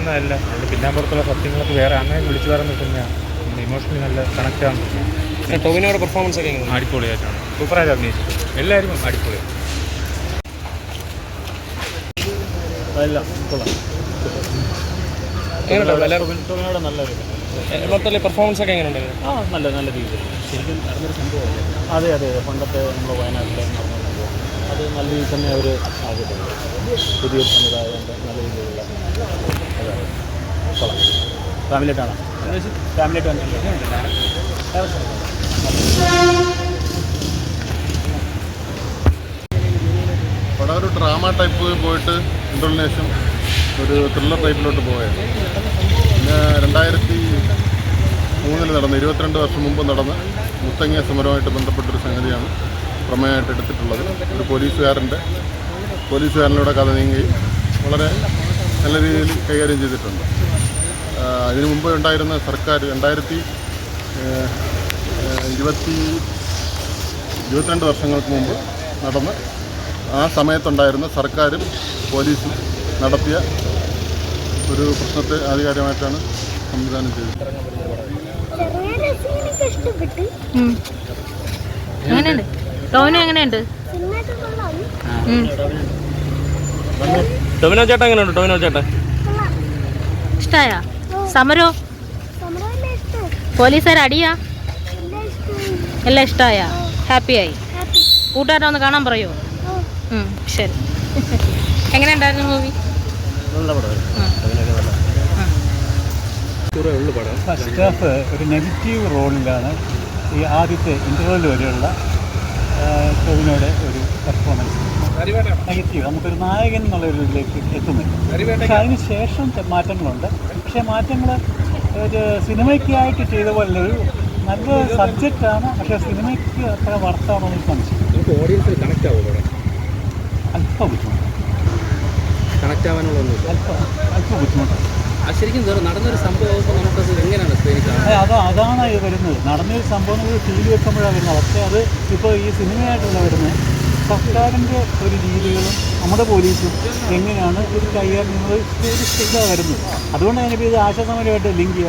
പറയുന്നതല്ല, അതിൻ്റെ പിന്നാമ്പുറത്തുള്ള സത്യങ്ങളൊക്കെ വേറെ അങ്ങനെ വിളിച്ചു പറയാൻ നിൽക്കുന്നതാണ്. ഇമോഷണലി നല്ല കണക്റ്റ് ആകുന്നു. ടോവിനോയുടെ പെർഫോമൻസ് ഒക്കെ എങ്ങനെ? അടിപൊളിയായിട്ടാണ്, സൂപ്പറായിട്ട് അഭിനയിച്ചിട്ട് എല്ലാവരും അടിപൊളിയാണ്. എല്ലാം കൊള്ളാം. ടോവിനോയുടെ നല്ലൊരു മൊത്തത്തിൽ പെർഫോമൻസ് ഒക്കെ എങ്ങനെ ഉണ്ടായിരുന്നു? നല്ല രീതിയിൽ ശരിക്കും നടന്നൊരു സംഭവമല്ലേ? അതെ പണ്ടത്തെ നമ്മൾ വയനാട്ടിലെ നടന്ന സംഭവം അത് നല്ല രീതിയിൽ തന്നെ അവർ ആക്കിയിട്ടുണ്ട്. പുതിയൊരു സമുദായം നല്ല രീതിയിലുള്ള അതാണ് കൊള്ളാം. ഫാമിലിയായിട്ടാണ് ഫാമിലിയായിട്ട് വന്നിട്ടുണ്ട്. പടം ഒരു ഡ്രാമ ടൈപ്പ് പോയിട്ട് ഇൻ്റർവെല്ലിന് ശേഷം ഒരു ത്രില്ലർ ടൈപ്പിലോട്ട് പോവുകയാണ്. പിന്നെ 2003 നടന്ന 22 വർഷം മുമ്പ് നടന്ന മുത്തങ്ങ സമരവുമായിട്ട് ബന്ധപ്പെട്ടൊരു സംഗതിയാണ് പ്രമേയമായിട്ട് എടുത്തിട്ടുള്ളത്. ഒരു പോലീസുകാരനിലൂടെ കഥ നീങ്ങുകയും വളരെ നല്ല രീതിയിൽ കൈകാര്യം ചെയ്തിട്ടുണ്ട്. ഇതിനു മുമ്പ് ഉണ്ടായിരുന്ന സർക്കാർ 22 വർഷങ്ങൾക്ക് മുമ്പ് നടന്ന ആ സമയത്തുണ്ടായിരുന്ന സർക്കാരും പോലീസും നടത്തിയ ഒരു പ്രശ്നത്തെ ആധികാരികമായിട്ടാണ് സംവിധാനം ചെയ്തത്. ടോവിനോ ചേട്ടൻ എങ്ങനെയുണ്ട്? ടോവിനോ ചേട്ടൻ ഇഷ്ടായ? സമരോ പോലീസുകാർ അടിയാ എല്ലാം ഇഷ്ടായ? ഹാപ്പിയായി? കൂട്ടുകാരെ ഒന്ന് കാണാൻ പറയോ? ശരി. എങ്ങനെ ഉണ്ടായിരുന്നു മൂവി? ഫസ്റ്റ് ഹാഫ് ഒരു നെഗറ്റീവ് റോളിലാണ് ഈ ആദ്യത്തെ ഇൻ്റർവെൽ വരെയുള്ള ടോവിനോയുടെ ഒരു പെർഫോമൻസ് നെഗറ്റീവ്. നമുക്കൊരു നായകൻ എന്നുള്ള ഒരു ഇതിലേക്ക് എത്തുന്നില്ല. പക്ഷെ അതിന് ശേഷം മാറ്റങ്ങളുണ്ട്. പക്ഷേ മാറ്റങ്ങൾ ഒരു സിനിമയ്ക്കായിട്ട് ചെയ്ത പോലെ ഒരു നല്ല സബ്ജക്റ്റാണ്. പക്ഷേ സിനിമയ്ക്ക് അത്ര വർത്താണോ എന്ന് സംശയം. ഓഡിയൻസിൽ കണക്റ്റ് ആവുമോ? അല്പം ബുദ്ധിമുട്ട് കണക്റ്റ് ആവാനുള്ളൊന്നും അല്പം ബുദ്ധിമുട്ടാണ്. ശരിക്കും നടന്നൊരു സംഭവം നമുക്കത് എങ്ങനെയാണ് അതാണ് ഇത് വരുന്നത്. നടന്നൊരു സംഭവം ഒരു ഫീൽ വെക്കുമ്പോഴാണ് വരുന്നത്. പക്ഷേ അത് ഇപ്പോൾ ഈ സിനിമയായിട്ടുള്ള വരുന്നത് സർക്കാരിൻ്റെ ഒരു രീതികളും നമ്മുടെ പോലീസും എങ്ങനെയാണ് ഒരു കൈകാര്യം ഇതാണ് വരുന്നത്. അതുകൊണ്ട് ഞാനിപ്പോൾ ഇത് ആശാസമരമായിട്ട് ലിങ്ക് ചെയ്യാം.